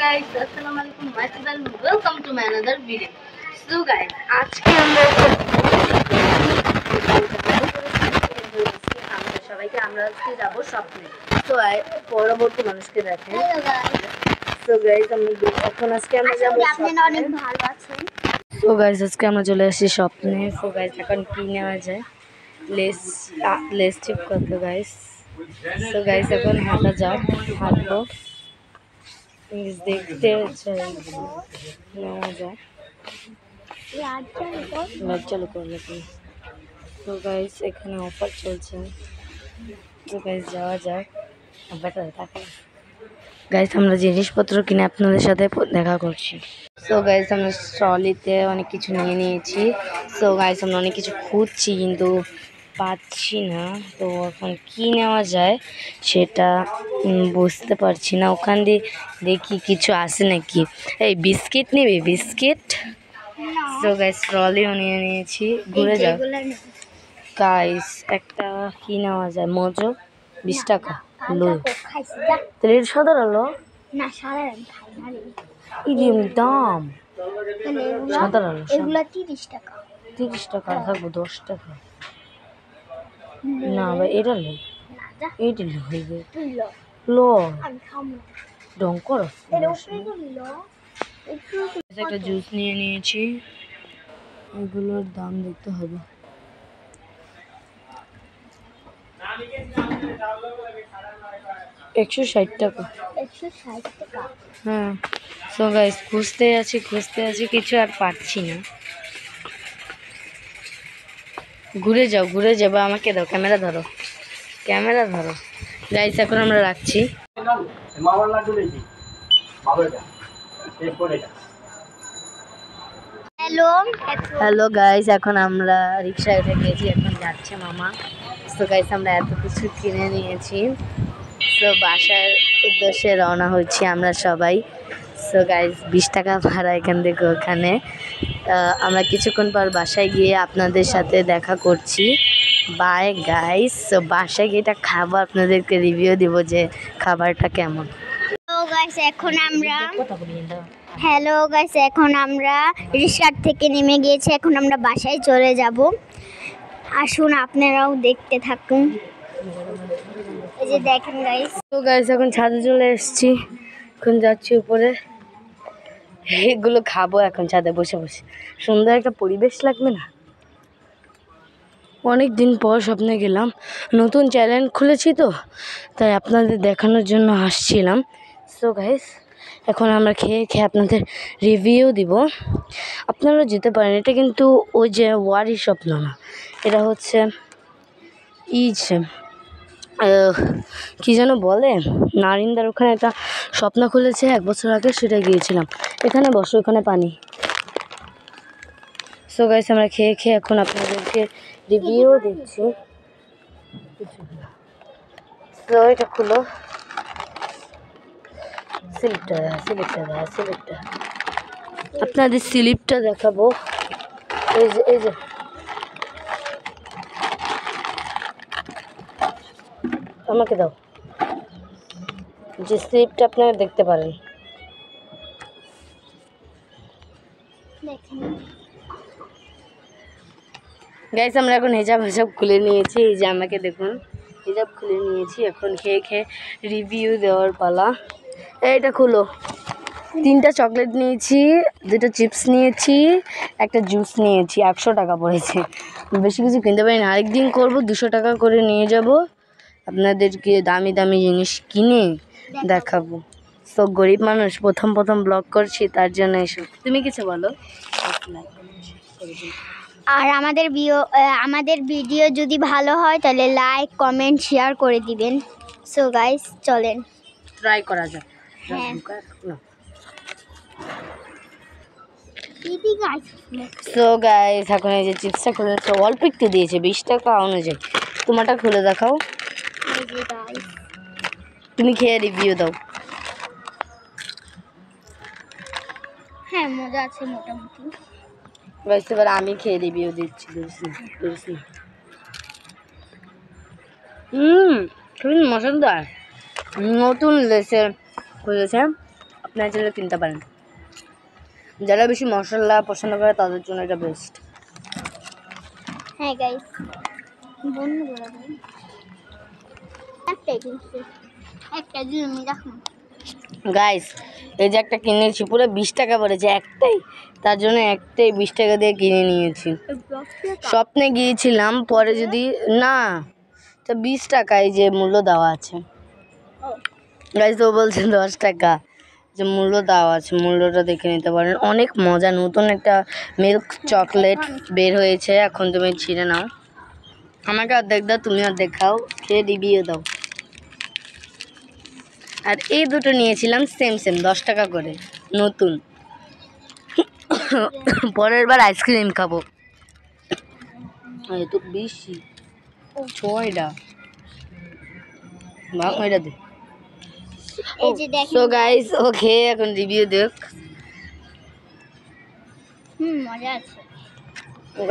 guys, assalamualaikum warahmatullahi wabarakatuh. Welcome to my another video. So guys, আজকে আমরা সবাইকে আমরা আজকে যাব শপিং। তো পরবর্তী মানুষকে দেখেন। So guys, এখন আজকে আমরা যাব শপিং। অনেক ভালো আছেন। So guys, আজকে আমরা চলে আসছি শপিং এ। So guys, এখন কি নেওয়া যায়? লেস চিপ কত guys? So guys, এখন হাঁটা যাক, হাঁটবো। দেখতে নেওয়া যায় লাইট চালু করলে। তো গাইস এখানে অফার চলছে। তো গাইস যাওয়া যাক। গাইস আমরা জিনিসপত্র কিনে আপনাদের সাথে দেখা করছি। সো গাইস আমরা ট্রলিতে অনেক কিছু নিয়ে নিয়েছি। সো গাইস আমরা অনেক কিছু খুঁজছি কিন্তু পাচ্ছি না। তো এখন কি নেওয়া যায় সেটা বুঝতে পারছি না। ওখান দিয়ে দেখি কিছু আসে নাকি। এই বিস্কিট নিবি? বিস্কিট? সো গাইস ট্রলিও নিয়ে নিয়েছি। ঘুরে যাও গাইস। একটা কি নেওয়া যায়? মজো 20 টাকা লো। তাহলে সাদা আলো না, সাদা দাম সাদা আলো এগুলা 30 টাকা। 30 টাকা থাকবো 10 টাকা না ভাই। এটা লো, এইটা লো হইবে লো ডং করো। একটা জুস নিয়ে নিয়েছি। এগুলোর দাম দেখতে হবে। $160 টাকা। 160 টাকা? হ্যাঁ। সো গাইস খুঁজতে আছি কিছু আর পাচ্ছি না। ঘুরে যাবো। আমাকে দাও, ক্যামেরা ধরো। গাইস এখন আমরা রাখছি। হ্যালো গাইস, এখন আমরা রিক্সায় উঠে গিয়েছি। এখন যাচ্ছে মামা। তো গাইস আমরা এত কিছু কিনে নিয়েছি। তো বাসার উদ্দেশ্যে রওনা হচ্ছি আমরা সবাই। সো গাইস 20 টাকা ভাড়া এখান থেকে ওখানে। আমরা কিছুক্ষণ পর বাসায় গিয়ে আপনাদের সাথে দেখা করছি। Bye guys. সো বাসায় গিয়ে এটা খাবো, আপনাদেরকে রিভিউ দিব যে খাবারটা কেমন। হ্যালো গাইস, এখন আমরা রিক্সার থেকে নেমে গিয়েছি। এখন আমরা বাসায় চলে যাব। আসুন আপনারাও দেখতে থাকুন। এই যে দেখেন গাইস। তো গাইস এখন ছাদে চলে এসেছি। এখন যাচ্ছি উপরে। এগুলো খাবো এখন ছাদে বসে। সুন্দর একটা পরিবেশ লাগবে না? অনেক দিন পর স্বপ্নে গেলাম। নতুন চ্যানেল খুলেছি তো, তাই আপনাদের দেখানোর জন্য আসছিলাম। সো গাইস এখন আমরা খেয়ে আপনাদের রিভিউ দিব। আপনারা যেতে পারেন। এটা কিন্তু ওই যে ওয়ারি স্বপ্ন না, এটা হচ্ছে কি যেন বলে, নারিন্দার ওখানে একটা স্বপ্ন খুলেছে 1 বছর আগে, সেটা গিয়েছিলাম। এখানে বসো, এখানে পানি। সো গাইস আমরা খেয়ে এখন আপনাদেরকে রিভিউ দিচ্ছি। সো এটা খুলো, স্লিপটা আপনাদের স্লিপটা দেখাবো। এই যে আমাকে দাও, যে স্লিপটা আপনারা দেখতে পারেন। গাইস আমরা এখন হিজাব খুলে নিয়েছি। এই যে আমাকে দেখুন, হিজাব খুলে নিয়েছি। এখন খেয়ে রিভিউ দেওয়ার পালা। এইটা খুলো। 3টা চকলেট নিয়েছি, 2টা চিপস নিয়েছি, একটা জুস নিয়েছি। 100 টাকা পড়েছে। বেশি কিছু কিনতে পারি না। আরেকদিন করবো, 200 টাকা করে নিয়ে যাব। আপনাদেরকে দামি জিনিস কিনে দেখাবো। তো গরিব মানুষ, প্রথম ব্লগ করছি, তার জন্য এসব। তুমি কিছু বলো। আর আমাদের ভিডিও যদি ভালো হয় তাহলে লাইক, কমেন্ট, শেয়ার করে দিবেন। সো গাইস চলেন ট্রাই করা যাক। সো গাইস এখন এই যে চিপসটা খুলে অল্প একটু দিয়েছে, 20 টাকা অনুযায়ী। তোমারটা খুলে দেখাও। তুমি খেয়ে রিভিউ দাও। হ্যাঁ মজা আছে মোটামুটি। গাইস এবার আমি খেয়ে রিভিউ দিচ্ছি। খুবই মজাদার। নতুন লেসে খুলেছে, আপনারা চাইলে কিনতে পারেন। যারা বেশি মশলা পছন্দ করে তাদের জন্য এটা বেস্ট। হ্যাঁ গাইস, বন্ধুরা একটাই কিনছি, একটা দিন আমি রাখুন। গাইস এই যে একটা কিনেছি পুরো 20 টাকা পড়েছে একটাই, তার জন্য একটাই 20 টাকা দিয়ে কিনে নিয়েছি। স্বপ্নে গিয়েছিলাম পরে যদি না, তো 20 টাকা এই যে মূল্য দেওয়া আছে। গাইস ও বলছে 10 টাকা, যে মূল্য দেওয়া আছে, মূল্যটা দেখে নিতে পারেন। অনেক মজা, নতুন একটা মিল্ক চকলেট বের হয়েছে, এখন তুমি ছিঁড়ে নাও। আমাকে অর্ধেক দাও, তুমি অর্ধেক খাও, খেয়ে রিভিউ দাও। আর এই দুটো নিয়েছিলাম সেম 10 টাকা করে, নতুন। পরের বার আইসক্রিম খাবো। তো বেশি 6টা ভাগ ওইটা দে। এই যে দেখেন সো গাইস ওকে এখন রিভিউ দেখ। মজা আছে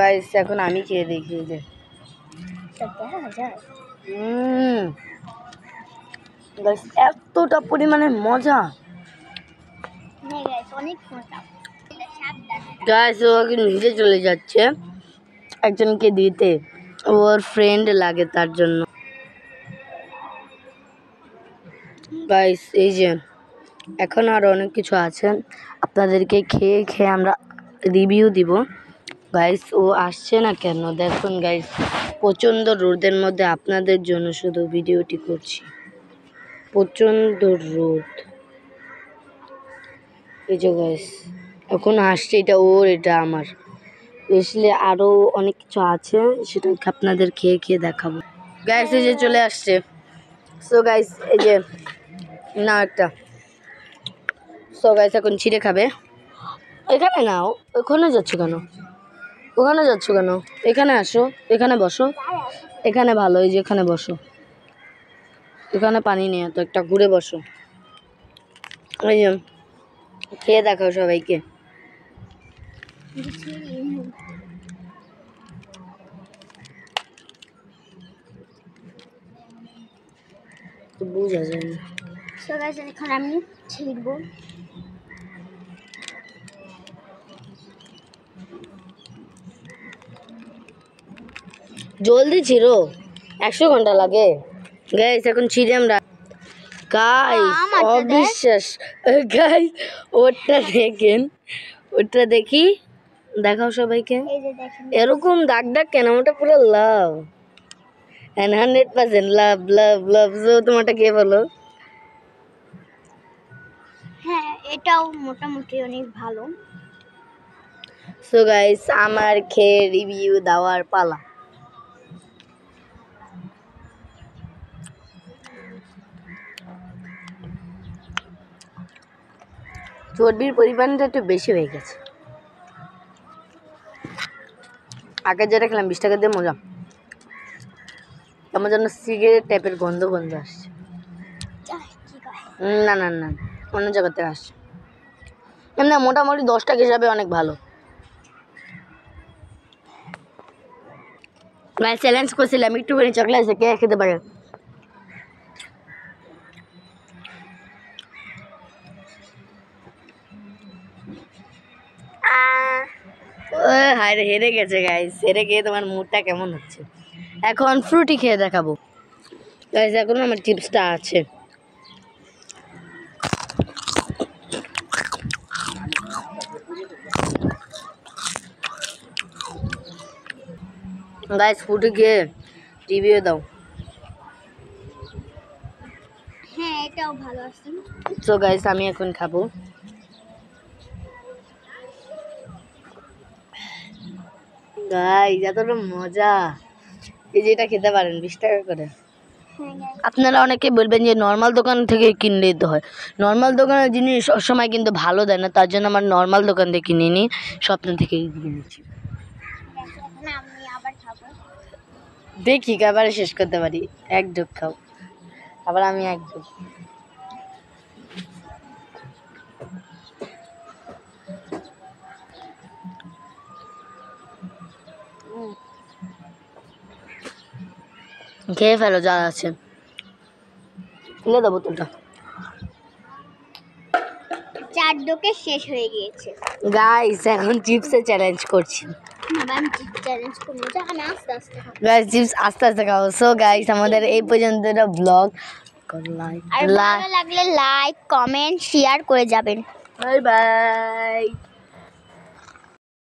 গাইস এখন আমি খেয়ে দেখি যে গাইস এতটা পরিমাণে মজা। হ্যাঁ গাইস, অনেক মজা। গাইস ও আগে নিজে চলে যাচ্ছে একজনকে দিতে, ওর ফ্রেন্ড লাগে তার জন্য। গাইস এই যে এখন আরো অনেক কিছু আছে, আপনাদেরকে খেয়ে খেয়ে আমরা রিভিউ দিব। গাইস ও আসছে না কেন দেখুন গাইস, প্রচণ্ড রোদের মধ্যে আপনাদের জন্য শুধু ভিডিওটি করছি, প্রচণ্ড রোদ। এই যে গাইস এখন আসছে, এটা ওর এটা আমার, আসলে আরও অনেক কিছু আছে সেটা আপনাদের খেয়ে খেয়ে দেখাবো। গাইস এই যে চলে আসছে। সো গাইস এই যে না একটা, সো গাইস এখন ছিঁড়ে খাবে। এখানে নাও, ওখানে যাচ্ছ কেন, ওখানে যাচ্ছ কেন, এখানে আসো, এখানে বসো, এখানে ভালো, এই যে এখানে বসো, এখানে পানি নেই তো, একটা ঘুরে বসো। ওই যে খেয়ে দেখাও সবাইকে। তো বোঝা যায় না। সো গাইস এখন আমি ছিড়বো। জলদি ছিড়ো, 100 ঘন্টা লাগে। গাইস এখন ছিঁড়ে আমরা, গাইস অবিশ্বাস। গাইস ওটা দেখেন, ওটা দেখি, দেখাও সবাইকে। এই যে দেখেন এরকম দাগ দাগ কেন, ওটা পুরো লাভ, 100% লাভ লাভ লাভ। সো তোমারটা কে বলো? হ্যাঁ এটাও মোটামুটি অনেক ভালো। সো গাইস আমার খেয়ে রিভিউ দেওয়ার পালা। চর্বির পরিমাণটা একটু বেশি হয়ে গেছে, আগে যেটা খেলাম 20 টাকা দিয়ে মজা, আমার জন্য সিগারেট টাইপের গন্ধ গন্ধ আসছে। না না না, অন্য জায়গা থেকে আসছে। এমনি মোটামুটি 10 টাকা হিসাবে অনেক ভালো। ভাই চ্যালেঞ্জ করছিলাম একটুখানি চকলেট আছে, কে খেতে পারে। হায় হেরে গেছে গাইস, হেরে গিয়ে তোমার মুডটা কেমন হচ্ছে? এখন ফ্রুটি খেয়ে দেখাবো গাইস, এখন আমার চিপসটা আছে। গাইস ফ্রুটি খেয়ে রিভিউ দাও। হ্যাঁ এটাও ভালো আছে। সো গাইস আমি এখন খাবো। গাইস এতটা মজা, এই যে এটা খেতে পারেন 20 টাকা করে। আপনারা অনেকে বলবেন যে নর্মাল দোকান থেকে কিনলেই তো হয়, নর্মাল দোকানের জিনিস সবসময় কিন্তু ভালো দেয় না, তার জন্য আমার নর্মাল দোকান থেকে কিনে নিই, স্বপ্ন থেকেই কিনেছি। আমি আবার খাবো, দেখি কাবারে শেষ করতে পারি। এক ঢোক খাও, আবার আমি এক ঢোক। খেয়ে ফেলো যা আছে, খুলে দেবো বোতলটা। 4 ডোকে শেষ হয়ে গিয়েছে। গাইস এখন চিপসের চ্যালেঞ্জ করছি। আবার আমি চিপস চ্যালেঞ্জ করবো, যে আমি আস্তে আস্তে খাবো। গাইস চিপস আস্তে আস্তে খাও। সো গাইস আমাদের এই পর্যন্ত ব্লগ আর ভালো লাগলে লাইক কমেন্ট শেয়ার করে যাবেন। Bye bye.